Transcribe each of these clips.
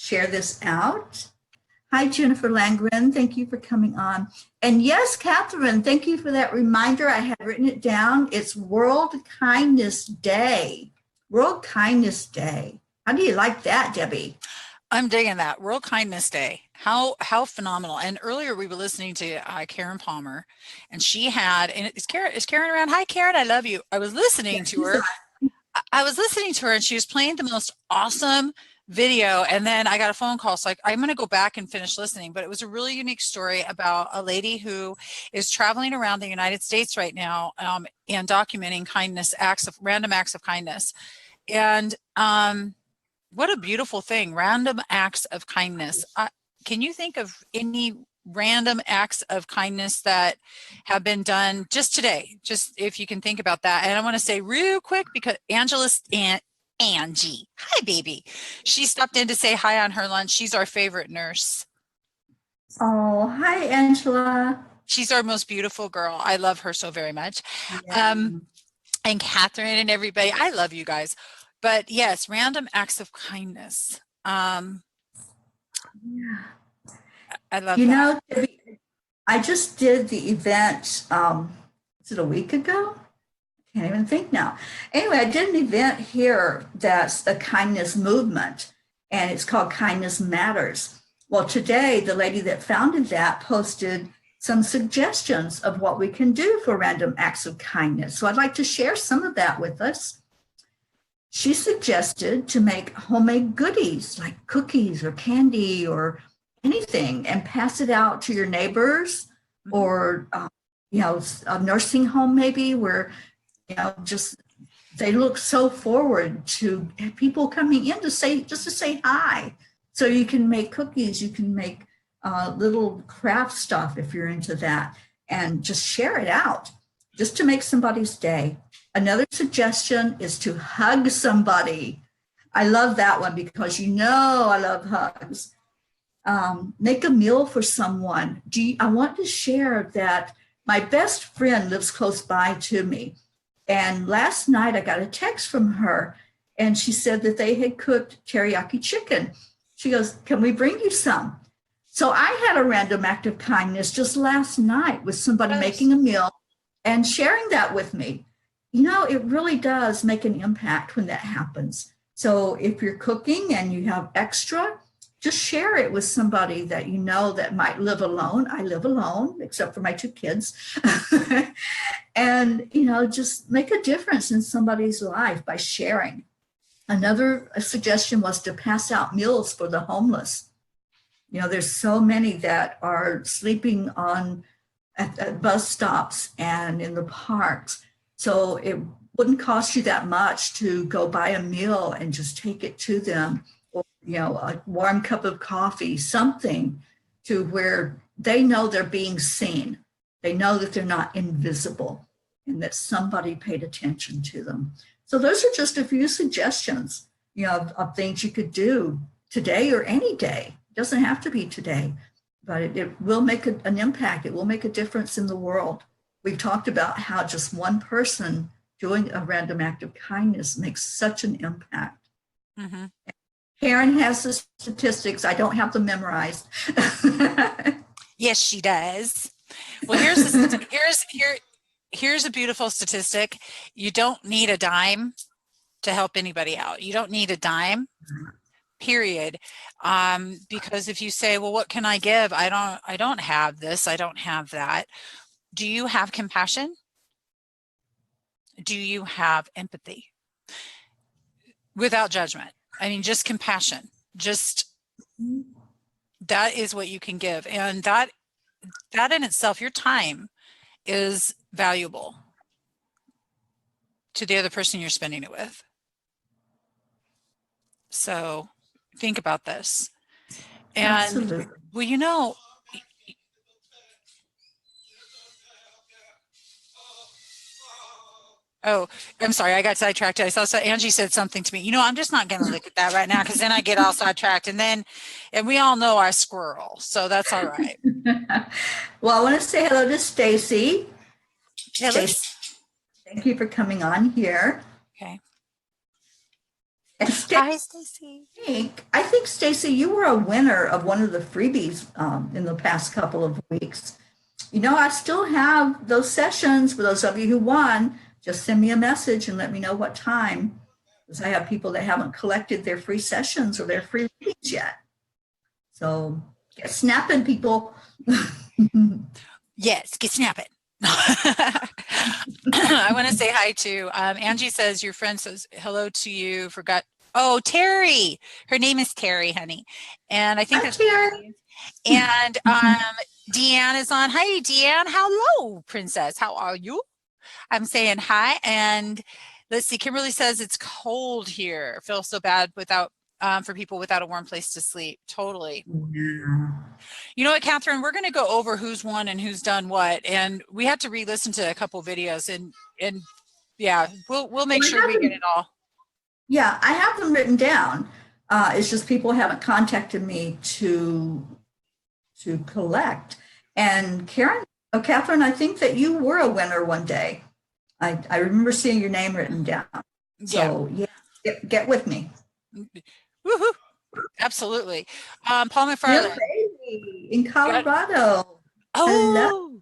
share this out. Hi, Jennifer Langren. Thank you for coming on. And yes, Catherine, thank you for that reminder. I had written it down. It's World Kindness Day. World Kindness Day. How do you like that, Debbie? I'm digging that. World Kindness Day. How phenomenal. And earlier we were listening to Karen Palmer, and she had, and is Karen around? Hi, Karen, I love you. I was listening to her. I was listening to her, and she was playing the most awesome video, and then I got a phone call, so I'm going to go back and finish listening. But it was a really unique story about a lady who is traveling around the United States right now, and documenting random acts of kindness. And what a beautiful thing, random acts of kindness. Can you think of any random acts of kindness that have been done just today? Just if you can think about that. And I want to say real quick, because Angie, hi baby. She stopped in to say hi on her lunch. She's our favorite nurse. Oh, hi, Angela. She's our most beautiful girl. I love her so very much. Yeah. And Catherine and everybody, I love you guys. But yes, random acts of kindness. Yeah. I love that. I just did the event, was it a week ago? I can't even think now. Anyway, I did an event here that's a kindness movement, and it's called Kindness Matters. Well, today, the lady that founded that posted some suggestions of what we can do for random acts of kindness. So I'd like to share some of that with us. She suggested to make homemade goodies like cookies or candy or anything and pass it out to your neighbors, or, a nursing home maybe where, just they look so forward to people coming in to say hi. So you can make cookies, you can make little craft stuff if you're into that, and just share it out just to make somebody's day. Another suggestion is to hug somebody. I love that one because I love hugs. Make a meal for someone. I want to share that my best friend lives close by to me. And last night I got a text from her, and she said that they had cooked teriyaki chicken. She goes, "Can we bring you some?" So I had a random act of kindness just last night with somebody making a meal and sharing that with me. It really does make an impact when that happens. So if you're cooking and you have extra, just share it with somebody that that might live alone. I live alone, except for my 2 kids. And, just make a difference in somebody's life by sharing. Another suggestion was to pass out meals for the homeless. There's so many that are sleeping at bus stops and in the parks. So it wouldn't cost you that much to go buy a meal and just take it to them, or, a warm cup of coffee, something to where they know they're being seen. They know that they're not invisible and that somebody paid attention to them. So those are just a few suggestions, of things you could do today or any day. It doesn't have to be today, but it will make an impact. It will make a difference in the world. We've talked about how just one person doing a random act of kindness makes such an impact. Mm-hmm. Karen has the statistics. I don't have them memorized. Yes, she does. Well, here's a beautiful statistic. You don't need a dime to help anybody out. You don't need a dime, period. Because if you say, well, what can I give? I don't have this. I don't have that. Do you have compassion? Do you have empathy? Without judgment. I mean, just compassion. Just that is what you can give. And that in itself, your time is valuable to the other person you're spending it with. So think about this. And Absolutely. Well, oh, I'm sorry. I got sidetracked. I saw Angie said something to me. I'm just not going to look at that right now because then I get all sidetracked. And we all know I squirrel. So that's all right. Well, I want to say hello to Stacy. Yeah, Thank you for coming on here. Okay. And Hi, Stacy. I think, Stacy, you were a winner of one of the freebies in the past couple of weeks. You know, I still have those sessions for those of you who won. Just send me a message and let me know what time, because I have people that haven't collected their free sessions or their free readings yet. So get snapping, people. Yes, get snapping. I want to say hi to Angie. Says your friend says hello to you. Forgot. Oh, Teri. Her name is Teri, honey, and I think Hi, that's Teri. and Deanne is on. Hi, Deanne. Hello, princess. How are you? I'm saying hi. And let's see. Kimberly says it's cold here. Feel so bad without for people without a warm place to sleep. Totally. Yeah. You know what, Catherine? We're going to go over who's won and who's done what, and we have to re-listen to a couple videos, and yeah, we'll make sure we get it all. Yeah, I have them written down. It's just people haven't contacted me to collect. And Catherine, I think that you were a winner one day. I remember seeing your name written down. So yeah, get with me. Woohoo! Absolutely. Paul Jim McFarland. Bailey in Colorado. Oh,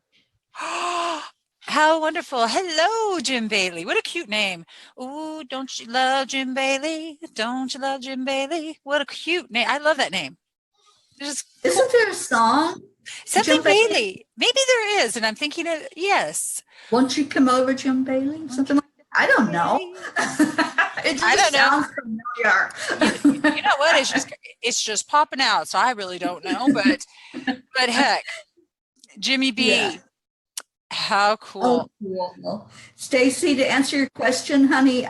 how wonderful. Hello, Jim Bailey. What a cute name. Ooh, don't you love Jim Bailey? Don't you love Jim Bailey? What a cute name. I love that name. Isn't there a song? Something Jim Bailey. Maybe there is, and I'm thinking of yes. Won't you come over, Jim Bailey? Something like that. I don't know. It just sounds familiar. You know what? It's just popping out, so I really don't know, but heck, Jimmy B. Yeah. How cool. Oh, cool. Stacy, to answer your question, honey,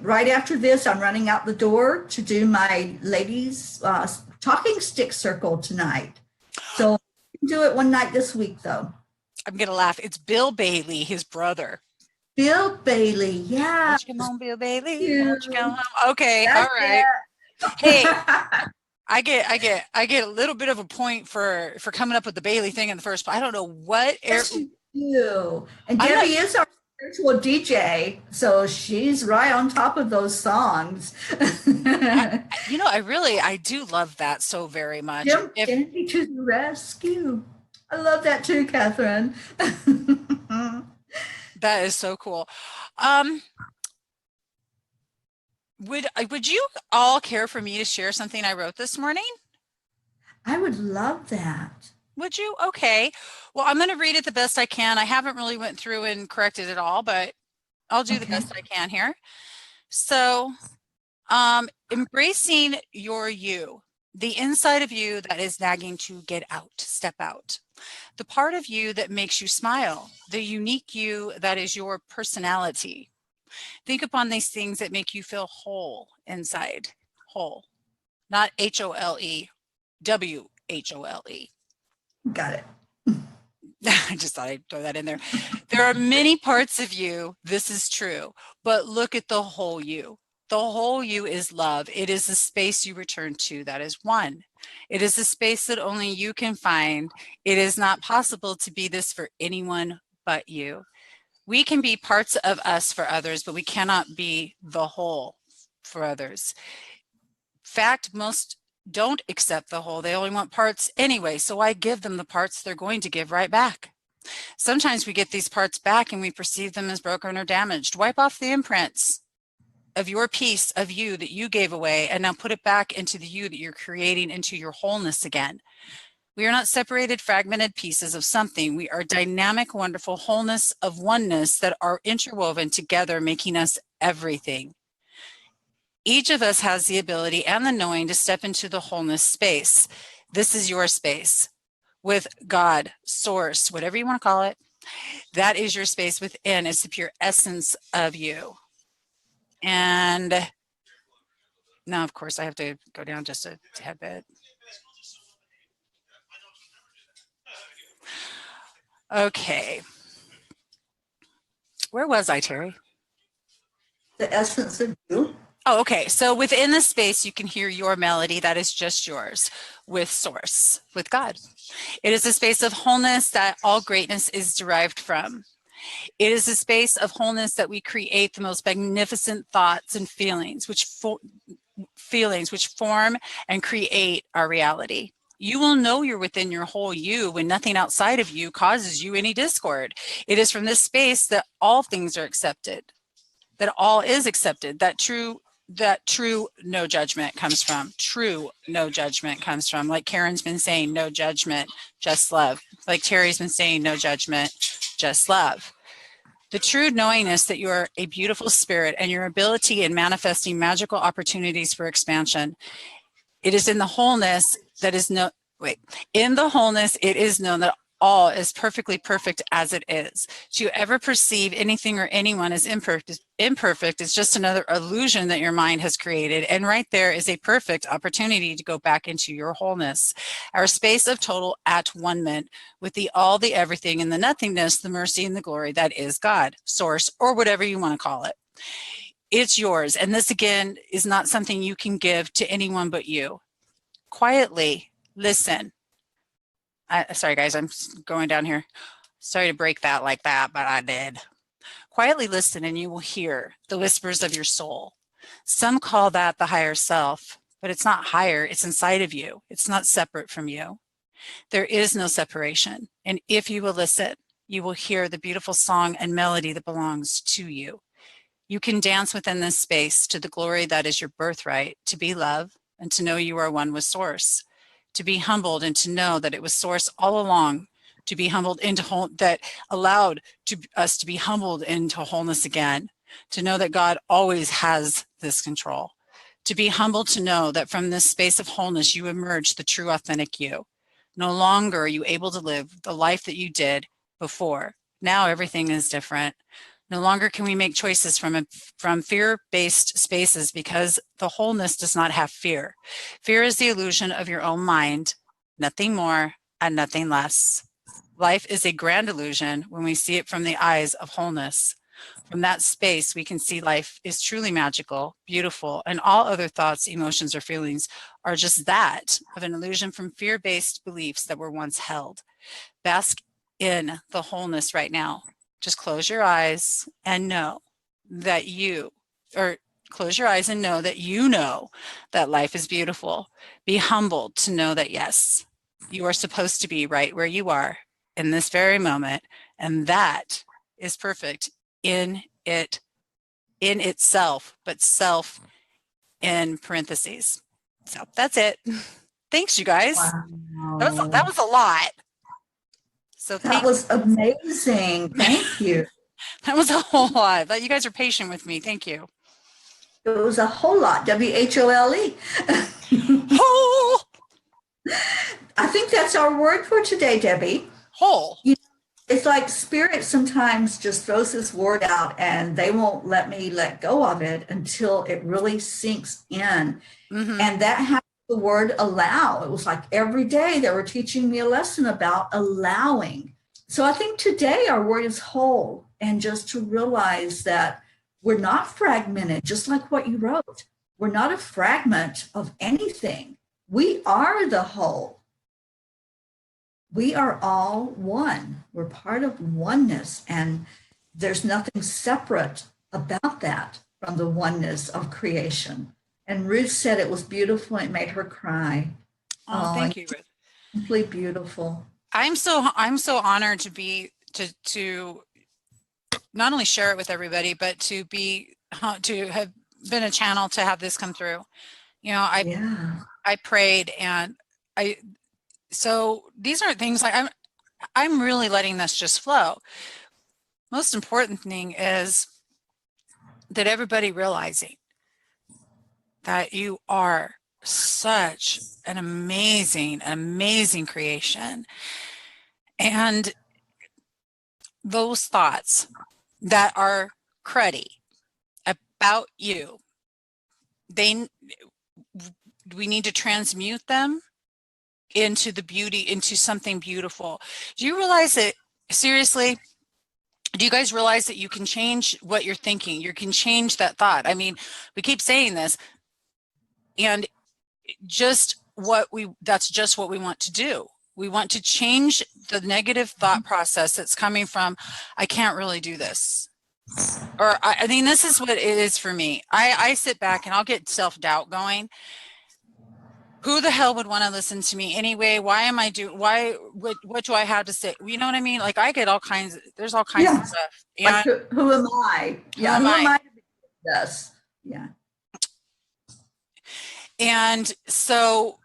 right after this, I'm running out the door to do my ladies talking stick circle tonight. So do it one night this week, though. I'm going to laugh. It's Bill Bailey, his brother. Bill Bailey, yeah. Won't you come home, Bill Bailey? Won't you come home? Okay, That's all right. It. Hey, I get a little bit of a point for coming up with the Bailey thing in the first place. I don't know what. You and Debbie is our spiritual DJ, so she's right on top of those songs. I do love that so very much. Jim Kennedy to the rescue. I love that too, Catherine. That is so cool. Would you all care for me to share something I wrote this morning? I would love that. Would you? Okay. Well, I'm going to read it the best I can. I haven't really went through and corrected it all, but I'll do the best I can here. So, embracing your you, the inside of you that is nagging to get out, step out. The part of you that makes you smile, the unique you that is your personality. Think upon these things that make you feel whole inside, whole, not H-O-L-E, W-H-O-L-E. Got it. I just thought I'd throw that in there. There are many parts of you, this is true, but look at the whole you. The whole you is love. It is the space you return to that is one. It is a space that only you can find. It is not possible to be this for anyone but you. We can be parts of us for others, but we cannot be the whole for others. In fact, most don't accept the whole. They only want parts anyway, so I give them the parts they're going to give right back. Sometimes we get these parts back and we perceive them as broken or damaged. Wipe off the imprints of your piece of you that you gave away and now put it back into the you that you're creating into your wholeness again. We are not separated, fragmented pieces of something. We are dynamic, wonderful wholeness of oneness that are interwoven together, making us everything. Each of us has the ability and the knowing to step into the wholeness space. This is your space with God, source, whatever you want to call it. That is your space within. It's the pure essence of you. And now, of course, I have to go down just a tad bit. Okay. Where was I, Teri? The essence of you. Oh, okay. So within the space, you can hear your melody that is just yours with source, with God. It is a space of wholeness that all greatness is derived from. It is a space of wholeness that we create the most magnificent thoughts and feelings, which feelings which form and create our reality. You will know you're within your whole you when nothing outside of you causes you any discord. It is from this space that all things are accepted, that all is accepted, that true no judgment comes from. True no judgment comes from. Like Karen's been saying, no judgment, just love. Like Teri's been saying, no judgment, just love. The true knowingness that you are a beautiful spirit and your ability in manifesting magical opportunities for expansion. It is in the wholeness that is no, wait, in the wholeness, it is known that all is perfectly perfect as it is. To ever perceive anything or anyone as imperfect is just another illusion that your mind has created. And right there is a perfect opportunity to go back into your wholeness. Our space of total at-one-ment with the all, the everything, and the nothingness, the mercy, and the glory that is God, source, or whatever you want to call it. It's yours. And this, again, is not something you can give to anyone but you. Quietly listen. Sorry, guys, I'm going down here. Sorry to break that like that, but I did. Quietly listen and you will hear the whispers of your soul. Some call that the higher self, but it's not higher. It's inside of you. It's not separate from you. There is no separation. And if you will listen, you will hear the beautiful song and melody that belongs to you. You can dance within this space to the glory that is your birthright, to be love and to know you are one with Source, to be humbled and to know that it was Source all along, to be humbled into whole, that allowed us to be humbled into wholeness again, to know that God always has this control, to be humbled to know that from this space of wholeness, you emerge the true authentic you. No longer are you able to live the life that you did before. Now everything is different. No longer can we make choices from fear-based spaces because the wholeness does not have fear. Fear is the illusion of your own mind, nothing more and nothing less. Life is a grand illusion when we see it from the eyes of wholeness. From that space, we can see life is truly magical, beautiful, and all other thoughts, emotions, or feelings are just that of an illusion from fear-based beliefs that were once held. Bask in the wholeness right now. Just close your eyes and know that close your eyes and know that you know that life is beautiful. Be humbled to know that, yes, you are supposed to be right where you are in this very moment. And that is perfect in itself, but self in parentheses. So that's it. Thanks, you guys. Wow. That was a lot. So that was amazing. Thank you. That was a whole lot. But you guys are patient with me. Thank you. It was a whole lot. WHOLE. Whole. I think that's our word for today, Debbie. Whole. It's like spirit sometimes just throws this word out and they won't let me let go of it until it really sinks in. Mm-hmm. And that happened. The word allow. It was like every day they were teaching me a lesson about allowing. So I think today our word is whole, and just to realize that we're not fragmented, just like what you wrote. We're not a fragment of anything. We are the whole. We are all one. We're part of oneness, and there's nothing separate about that from the oneness of creation. And Ruth said it was beautiful. It made her cry. Oh, thank you, Ruth. Simply beautiful. I'm so honored to not only share it with everybody, but to have been a channel to have this come through. You know, I prayed, and so these aren't things like I'm really letting this just flow. Most important thing is that everybody realizing that you are such an amazing creation. And those thoughts that are cruddy about you, we need to transmute them into the beauty, into something beautiful. Do you realize that, seriously, do you guys realize that you can change what you're thinking? You can change that thought. I mean, we keep saying this, and that's just what we want to do. We want to change the negative thought process that's coming from, I can't really do this. or I mean, this is what it is for me. I sit back and I'll get self-doubt going. Who the hell would want to listen to me anyway? Why am I what do I have to say? You know what I mean? Like I get all kinds, there's all kinds of Yeah. stuff. Like, And who am I? who Yeah. am Who am I? I to be this? Yeah. And so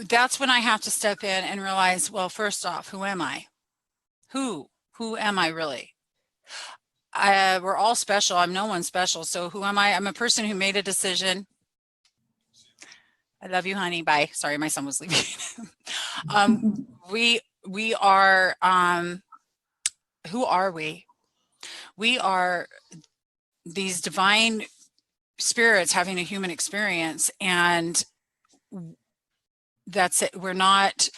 that's when I have to step in and realize, well, first off, who am I? Who am I really? We're all special. I'm no one special. So who am I? I'm a person who made a decision. I love you, honey. Bye. Sorry, my son was leaving. We are, who are we? We are these divine spirits having a human experience, and that's it. We're not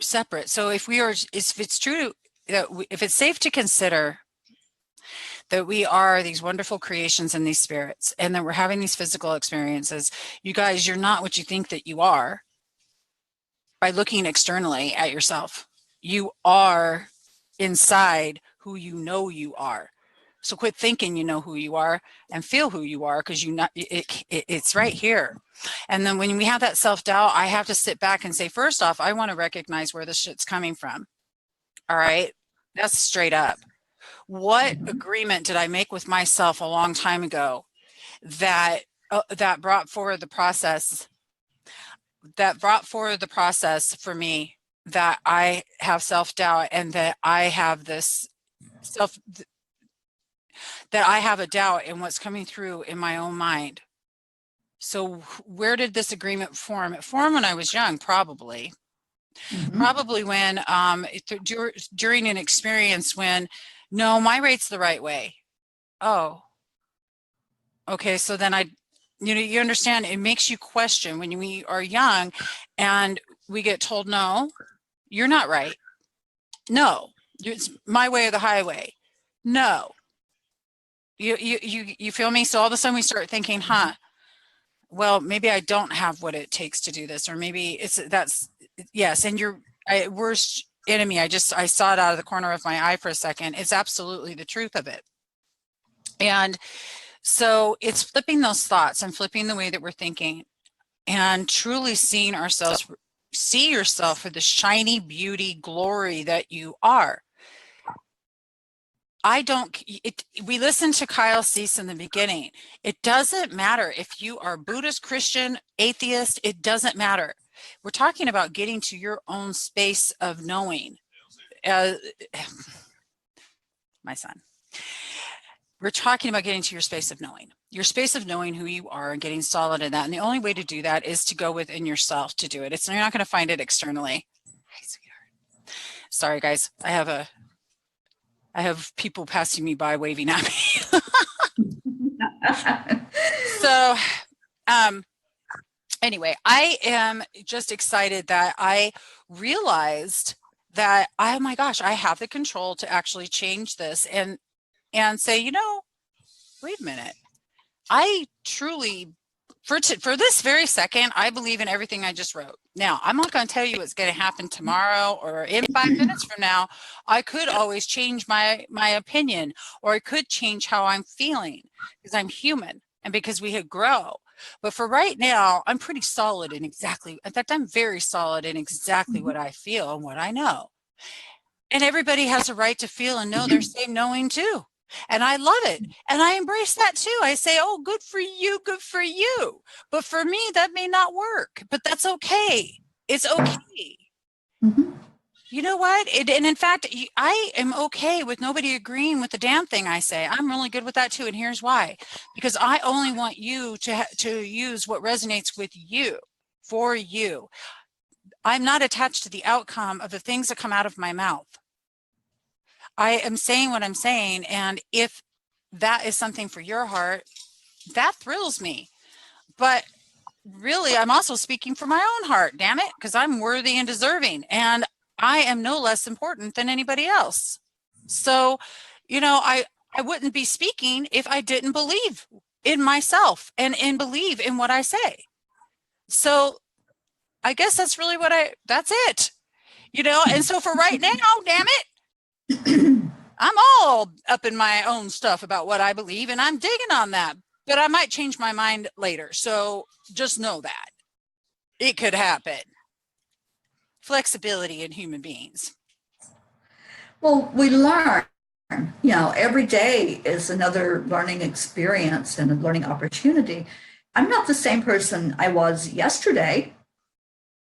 separate. So if it's true that if it's safe to consider that we are these wonderful creations and these spirits, and that we're having these physical experiences, you guys, you're not what you think that you are by looking externally at yourself. You are inside who you know you are. So quit thinking you know who you are and feel who you are, because it's right here. And then when we have that self-doubt, I have to sit back and say, first off, I want to recognize where this shit's coming from. All right. That's straight up. What agreement did I make with myself a long time ago that that brought forward the process for me, that I have self-doubt, and that I have this that I have a doubt in what's coming through in my own mind. So where did this agreement form? It formed when I was young, probably when during an experience when, no, my rate's the right way. Oh, okay. So then you understand, it makes you question when we are young and we get told, no, you're not right. No, it's my way or the highway. No. You feel me? So all of a sudden we start thinking, well, maybe I don't have what it takes to do this, or maybe yes. And your worst enemy, I saw it out of the corner of my eye for a second. It's absolutely the truth of it. And so it's flipping those thoughts and flipping the way that we're thinking, and truly seeing ourselves, see yourself for the shiny beauty glory that you are. We listened to Kyle Cease in the beginning. It doesn't matter if you are Buddhist, Christian, atheist, it doesn't matter. We're talking about getting to your own space of knowing. My son. We're talking about getting to your space of knowing who you are and getting solid in that. And the only way to do that is to go within yourself to do it. You're not going to find it externally. Hi, sweetheart. Sorry, guys. I have people passing me by waving at me. So, anyway, I am just excited that I realized that, oh my gosh, I have the control to actually change this and say, wait a minute. I truly, for this very second, I believe in everything I just wrote. Now, I'm not going to tell you what's going to happen tomorrow or in 5 minutes from now. I could always change my opinion, or I could change how I'm feeling, because I'm human and because we grow. But for right now, I'm pretty solid in fact, I'm very solid in exactly what I feel and what I know. And everybody has a right to feel and know their same knowing too. And I love it. And I embrace that too. I say, oh, good for you. Good for you. But for me, that may not work, but that's okay. It's okay. You know what? And in fact, I am okay with nobody agreeing with the damn thing I say. I'm really good with that too. And here's why. Because I only want you to use what resonates with you, for you. I'm not attached to the outcome of the things that come out of my mouth. I am saying what I'm saying. And if that is something for your heart, that thrills me. But really, I'm also speaking for my own heart, damn it, because I'm worthy and deserving. And I am no less important than anybody else. So, I wouldn't be speaking if I didn't believe in myself and believe in what I say. So I guess that's really that's it, and so for right now, damn it, I'm all up in my own stuff about what I believe, and I'm digging on that, but I might change my mind later. So just know that it could happen. Flexibility in human beings. Well, we learn, every day is another learning experience and a learning opportunity. I'm not the same person I was yesterday.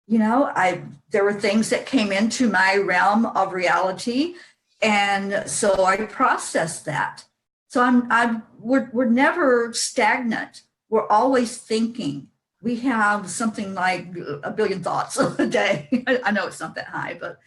There were things that came into my realm of reality, and so I processed that. So we're never stagnant. We're always thinking. We have something like a billion thoughts a day. I know it's not that high, but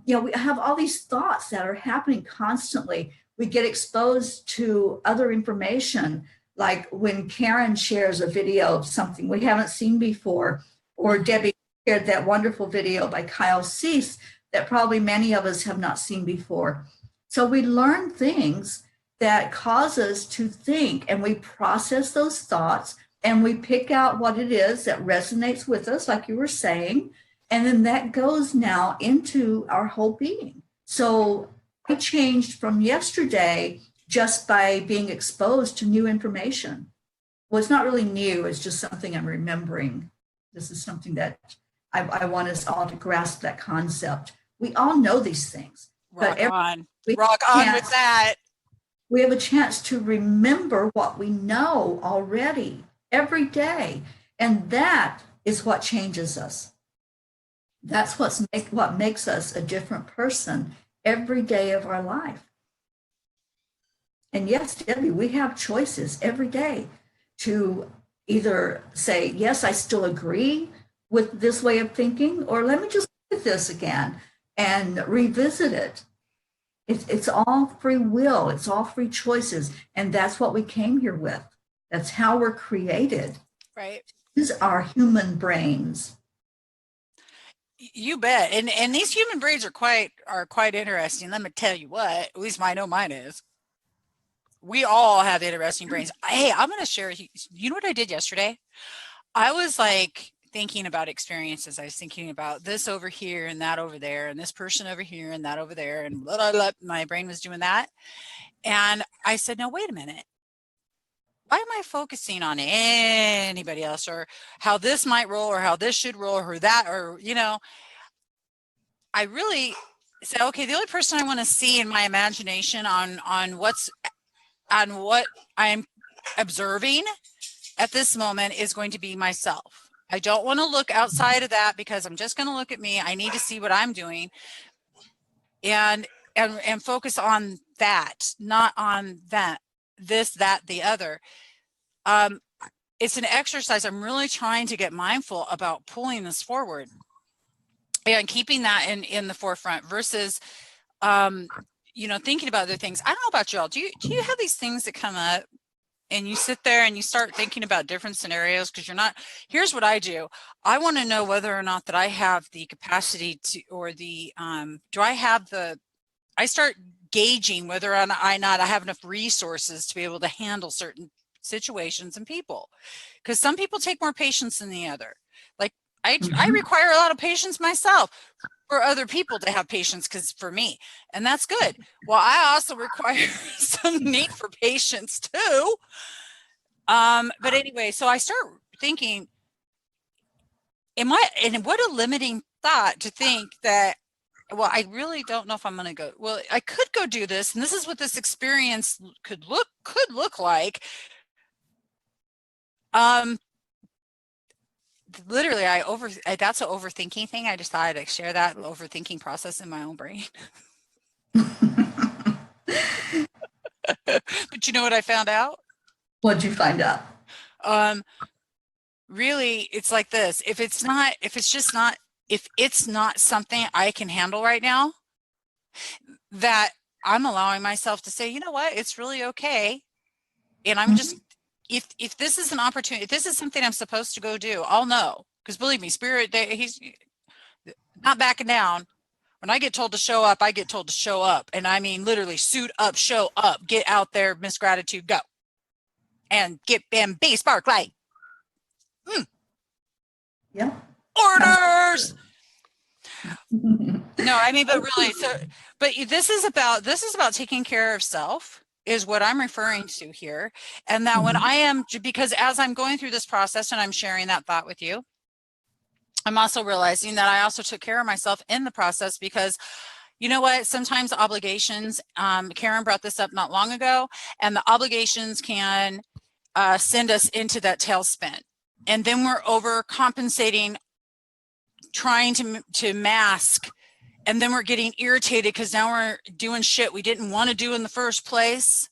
we have all these thoughts that are happening constantly. We get exposed to other information, like when Karen shares a video of something we haven't seen before, or Debbie shared that wonderful video by Kyle Cease that probably many of us have not seen before. So we learn things that cause us to think, and we process those thoughts, and we pick out what it is that resonates with us, like you were saying, and then that goes now into our whole being. So I changed from yesterday just by being exposed to new information. Well, it's not really new, it's just something I'm remembering. This is something that I want us all to grasp, that concept. We all know these things. Rock on. We Rock on with that. We have a chance to remember what we know already every day. And that is what changes us. That's what makes us a different person every day of our life. And yes, Debbie, we have choices every day to either say, yes, I still agree with this way of thinking, or let me just look at this again and revisit it. It's all free will. It's all free choices. And that's what we came here with. That's how we're created. Right. These are human brains. You bet. And these human brains are quite interesting. Let me tell you what, at least I know mine is. We all have interesting brains. Hey, I'm going to share, you know what I did yesterday? I was like thinking about experiences. I was thinking about this over here and that over there, and this person over here and that over there, and blah, blah, blah. My brain was doing that. And I said, no, wait a minute. Why am I focusing on anybody else, or how this might roll, or how this should roll, or that, or, I really said, okay, the only person I want to see in my imagination on what I'm observing at this moment is going to be myself. I don't want to look outside of that, because I'm just going to look at me. I need to see what I'm doing and focus on that, not on that, the other. It's an exercise. I'm really trying to get mindful about pulling this forward and keeping that in the forefront versus, thinking about other things. I don't know about y'all. Do you have these things that come up and you sit there and you start thinking about different scenarios? Because here's what I do. I want to know whether or not that I have the capacity to, or I start gauging whether or not I have enough resources to be able to handle certain situations and people. Because some people take more patience than the other. Like I require a lot of patience myself for other people to have patience, because for me, and that's good. Well, I also require some need for patience too. But anyway, so I start thinking, and what a limiting thought to think that, well, I really don't know if I'm going to go. Well, I could go do this, and this is what this experience could look like. Literally, that's an overthinking thing. I just thought I'd share that overthinking process in my own brain. But you know what I found out? What'd you find out? Really, it's like this. If it's not something I can handle right now, that I'm allowing myself to say, you know what, it's really okay. And I'm just, if this is an opportunity, if this is something I'm supposed to go do, I'll know. Because believe me, Spirit, he's not backing down. When I get told to show up, I get told to show up. And I mean, literally, suit up, show up, get out there, Miss Gratitude, go. And be spark light. Yeah. Orders. No, No, I mean, but really, but this is about taking care of self is what I'm referring to here. And that when I am, because as I'm going through this process and I'm sharing that thought with you, I'm also realizing that I also took care of myself in the process because you know what, sometimes obligations, Karen brought this up not long ago, and the obligations can send us into that tailspin. And then we're overcompensating, trying to mask, and then we're getting irritated because now we're doing shit we didn't want to do in the first place,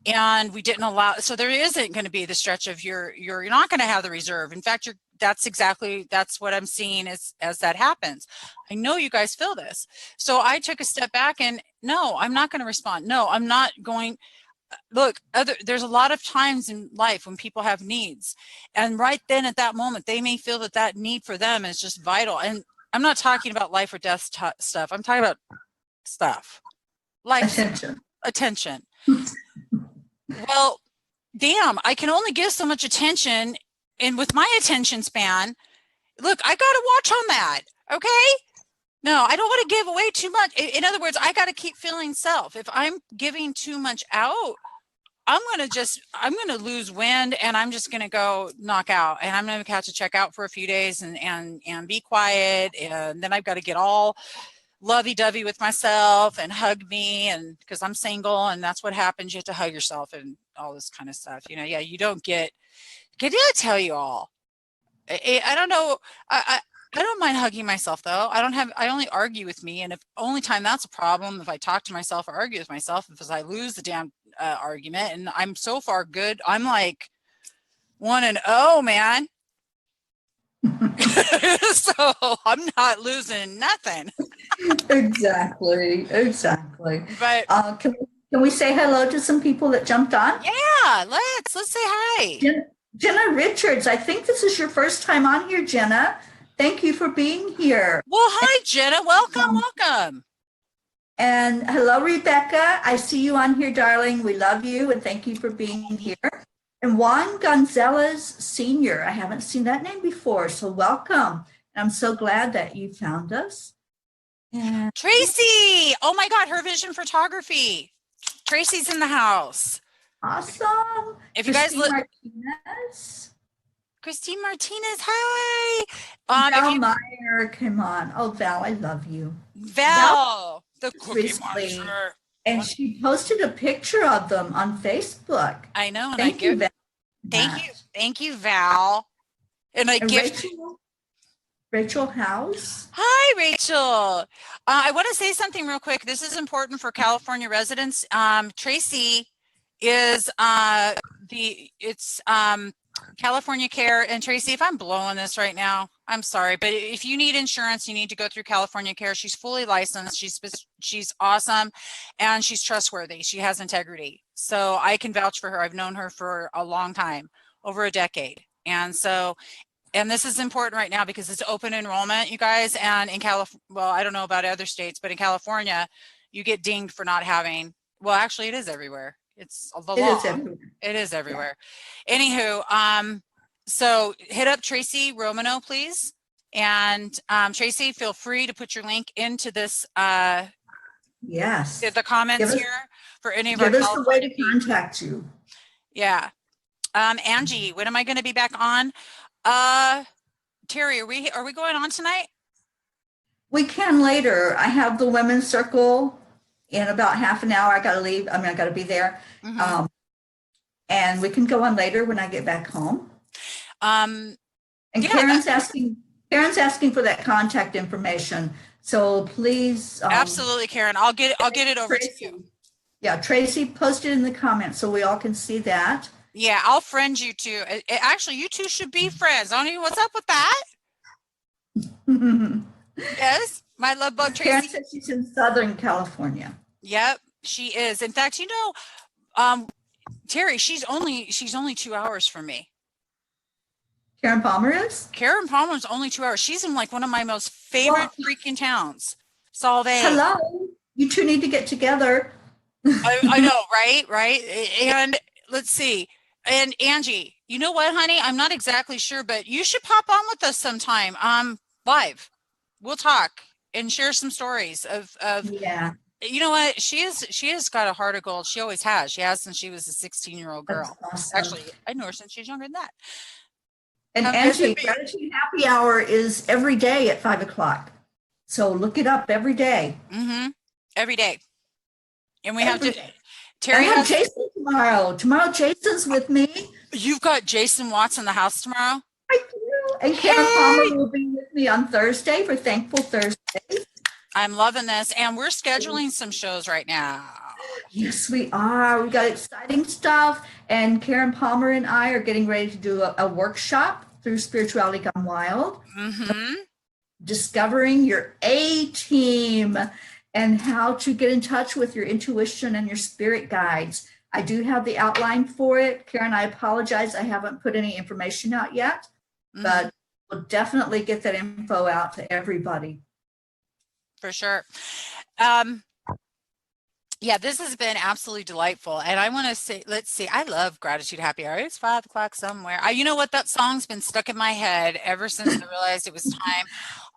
and we didn't allow. So there isn't going to be the stretch of you're not going to have the reserve. In fact, that's what I'm seeing as that happens. I know you guys feel this. So I took a step back and no, I'm not going to respond. No, I'm not going. Look, there's a lot of times in life when people have needs, and right then at that moment they may feel that need for them is just vital. And I'm not talking about life or death stuff. I'm talking about stuff like attention. Well, damn, I can only give so much attention, and with my attention span, look, I got to watch on that. Okay. No, I don't want to give away too much. In other words, I got to keep feeling self. If I'm giving too much out, I'm going to lose wind, and I'm just going to go knock out, and I'm going to have to check out for a few days and be quiet. And then I've got to get all lovey-dovey with myself and hug me, and because I'm single, and that's what happens. You have to hug yourself and all this kind of stuff. You know, yeah, you don't get I tell you all. I don't know. I don't mind hugging myself though. I only argue with me. And if only time that's a problem, if I talk to myself or argue with myself, because I lose the damn argument, and I'm so far good. I'm like 1-0, man. So I'm not losing nothing. Exactly. But can we say hello to some people that jumped on? Yeah, let's say hi. Jenna Richards, I think this is your first time on here, Jenna. Thank you for being here. Well, hi, Jenna. Welcome. And hello, Rebecca. I see you on here, darling. We love you, and thank you for being here. And Juan Gonzalez Sr., I haven't seen that name before, so welcome. I'm so glad that you found us. And Tracy, oh my God, Her Vision Photography. Tracy's in the house. Awesome. If you guys look, Christine Martinez, hi. Val Meyer, come on. Oh, Val, I love you. Val the Cookie Monster. And she posted a picture of them on Facebook. I know. And thank you, Val. And I give Rachel House. Hi, Rachel. I want to say something real quick. This is important for California residents. Tracy is California Care. And Tracy, if I'm blowing this right now, I'm sorry, but if you need insurance, you need to go through California Care. She's fully licensed. She's awesome, and she's trustworthy. She has integrity. So I can vouch for her. I've known her for a long time, over a decade. And this is important right now because it's open enrollment, you guys. And in well, I don't know about other states, but in California, you get dinged for not having, well, actually it is everywhere. It's the law. It is everywhere. Yeah. Anywho, so hit up Tracy Romano, please. And Tracy, feel free to put your link into this. Yes. The comments here for any of our. Give us the way to contact you. Yeah. Angie, when am I going to be back on? Teri, are we going on tonight? We can later. I have the women's circle in about half an hour. I got to leave. I got to be there. Mm-hmm. And we can go on later when I get back home. And Karen's asking for that contact information. So please. Absolutely, Karen. I'll get it over to you. Yeah, Tracy, post it in the comments so we all can see that. Yeah, I'll friend you too. Actually, you two should be friends. I don't know what's up with that. Yes, my love bug Tracy. Karen says she's in Southern California. Yep, she is. In fact, Teri, she's only 2 hours from me. Karen Palmer is? Karen Palmer's only 2 hours. She's in like one of my most favorite freaking towns, Solvay. Hello, you two need to get together. I know, right? And let's see. And Angie, you know what, honey? I'm not exactly sure, but you should pop on with us sometime. Live. We'll talk. and share some stories of Yeah, you know what, she has got a heart of gold. She always has. She has since she was a 16-year-old that's girl. awesome. Actually, I know her since she's younger than that. And Come visit Angie, me Gratitude Happy Hour is every day at 5 o'clock. So look it up every day. every day. And we have Every to, day. I Teri have has, Jason tomorrow. Tomorrow, Jason's with me. you've got Jason Watts in the house tomorrow. I do. And Karen Palmer Hey, will be with me on Thursday for Thankful Thursday. I'm loving this. And we're scheduling some shows right now. Yes, we are. We got exciting stuff. And Karen Palmer and I are getting ready to do a workshop through Spirituality Gone Wild, discovering your A team and how to get in touch with your intuition and your spirit guides. I do have the outline for it. Karen, I apologize. I haven't put any information out yet, but we'll definitely get that info out to everybody. For sure. Yeah, this has been absolutely delightful. And I want to say, let's see, I love Gratitude Happy Hour. It's 5 o'clock somewhere. You know what? That song's been stuck in my head ever since I realized it was time.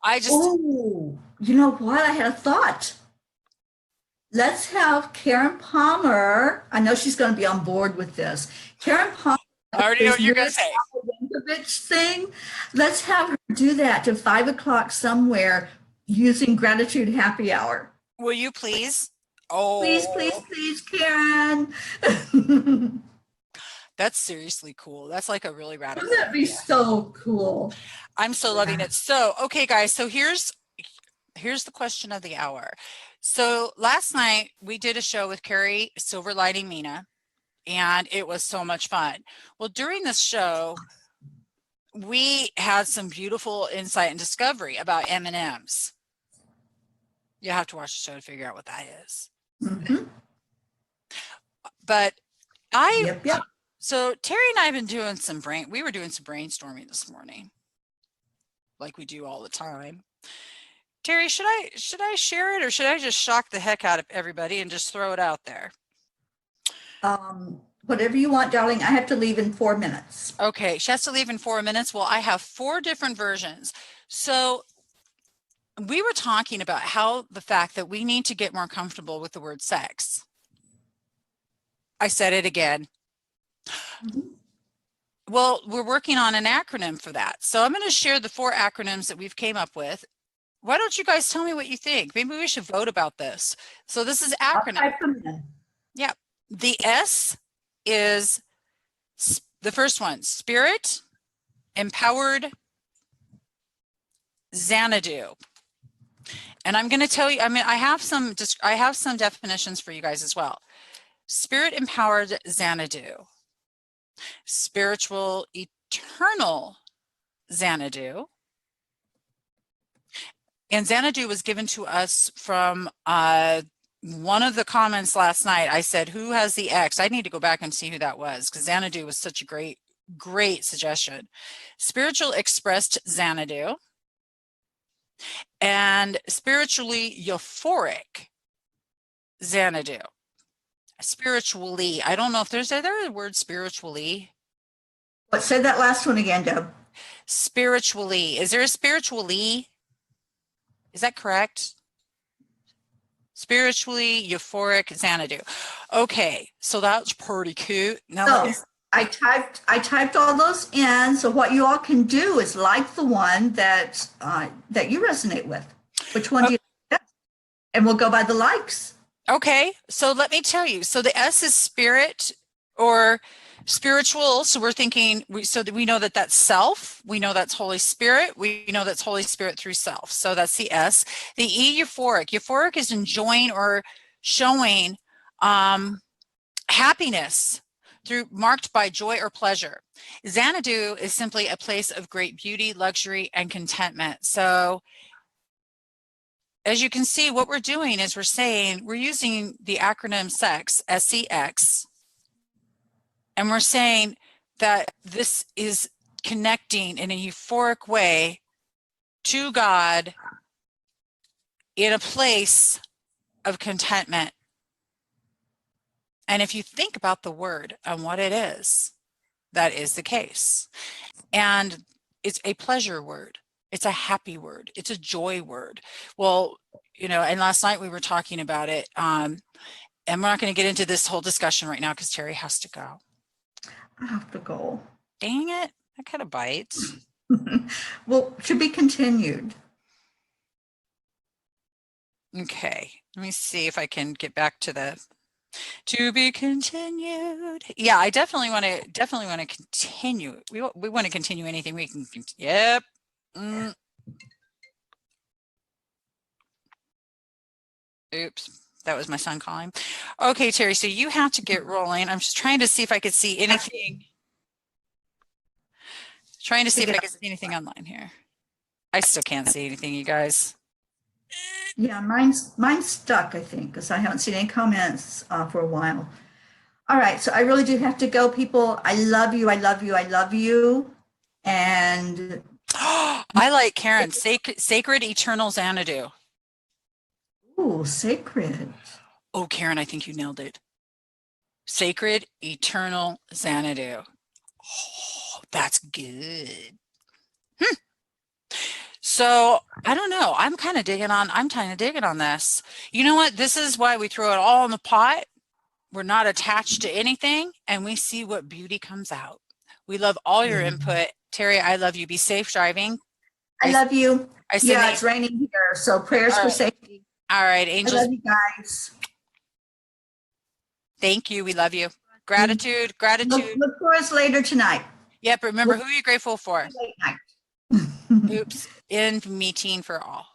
Oh, you know what? I had a thought. Let's have Karen Palmer. I know she's going to be on board with this. Karen Palmer. I already know what you're going to say. Thing. Let's have her do that to 5 o'clock somewhere using Gratitude Happy Hour. Will you please? Oh, please, Karen. That's seriously cool. That's like a really radical. Wouldn't that be so cool? I'm so loving it. So, okay, guys. So here's the question of the hour. So last night we did a show with Carrie Silver Lighting Mina, and it was so much fun. Well, during this show, we had some beautiful insight and discovery about M&Ms. You have to watch the show to figure out what that is. But so Teri and I have been doing we were doing some brainstorming this morning, like we do all the time. Teri, should I share it, or should I just shock the heck out of everybody and just throw it out there? Whatever you want, darling. I have to leave in 4 minutes. Okay, she has to leave in 4 minutes. Well, I have 4 different versions. So we were talking about how the fact that we need to get more comfortable with the word sex. I said it again. Well, we're working on an acronym for that. So I'm going to share the 4 acronyms that we've came up with. Why don't you guys tell me what you think? Maybe we should vote about this. So this is acronym. Yeah. The S is the first one, Spirit, Empowered, Xanadu. And I'm going to tell you, I have some definitions for you guys as well. Spirit empowered Xanadu, spiritual eternal Xanadu. And Xanadu was given to us from one of the comments last night. I said, who has the X? I need to go back and see who that was, because Xanadu was such a great suggestion. Spiritual expressed Xanadu. And spiritually euphoric Xanadu. Spiritually, I don't know if there's a word spiritually. What, say that last one again, Deb. Spiritually. Is there a spiritually? Is that correct? Spiritually euphoric Xanadu. Okay, so that's pretty cute. Now I typed all those in. So what you all can do is like the one that you resonate with. Which one do you like? And we'll go by the likes. Okay, so let me tell you. So the S is spirit or spiritual. So we're thinking, so that we know that that's self. We know that's Holy Spirit. We know that's Holy Spirit through self. So that's the S. The E, euphoric. Euphoric is enjoying or showing happiness marked by joy or pleasure. Xanadu is simply a place of great beauty, luxury, and contentment. So as you can see, what we're doing is we're using the acronym SEX, S-E-X, and we're saying that this is connecting in a euphoric way to God in a place of contentment. And if you think about the word and what it is, that is the case. And it's a pleasure word. It's a happy word. It's a joy word. Well, you know, and last night we were talking about it. And we're not going to get into this whole discussion right now because Teri has to go. I have to go. Dang it. That kind of bites. Well, should be continued. Okay. Let me see if I can get back to the to be continued. Yeah, I definitely want to continue. We want to continue anything we can. Yep. Oops. That was my son calling. Okay, Teri, so you have to get rolling. I'm just trying to see if I could see anything. Trying to see if I can see anything online here. I still can't see anything, you guys. Yeah, mine's stuck, I think, because I haven't seen any comments for a while. All right, so I really do have to go, people. I love you. I love you. I love you. And I like Karen, sacred eternal Xanadu. ooh, sacred. Oh, Karen, I think you nailed it. Sacred eternal Xanadu. Oh, that's good. So I don't know. I'm kind of digging on this. You know what? This is why we throw it all in the pot. We're not attached to anything, and we see what beauty comes out. We love all your input. Teri, I love you. Be safe driving. I love you. Yeah, that. it's raining here, so prayers for safety. All right, angels. I love you guys. Thank you. We love you. Gratitude. Look for us later tonight. Yep. Remember who you're grateful for. Late night. Oops. End meeting for all.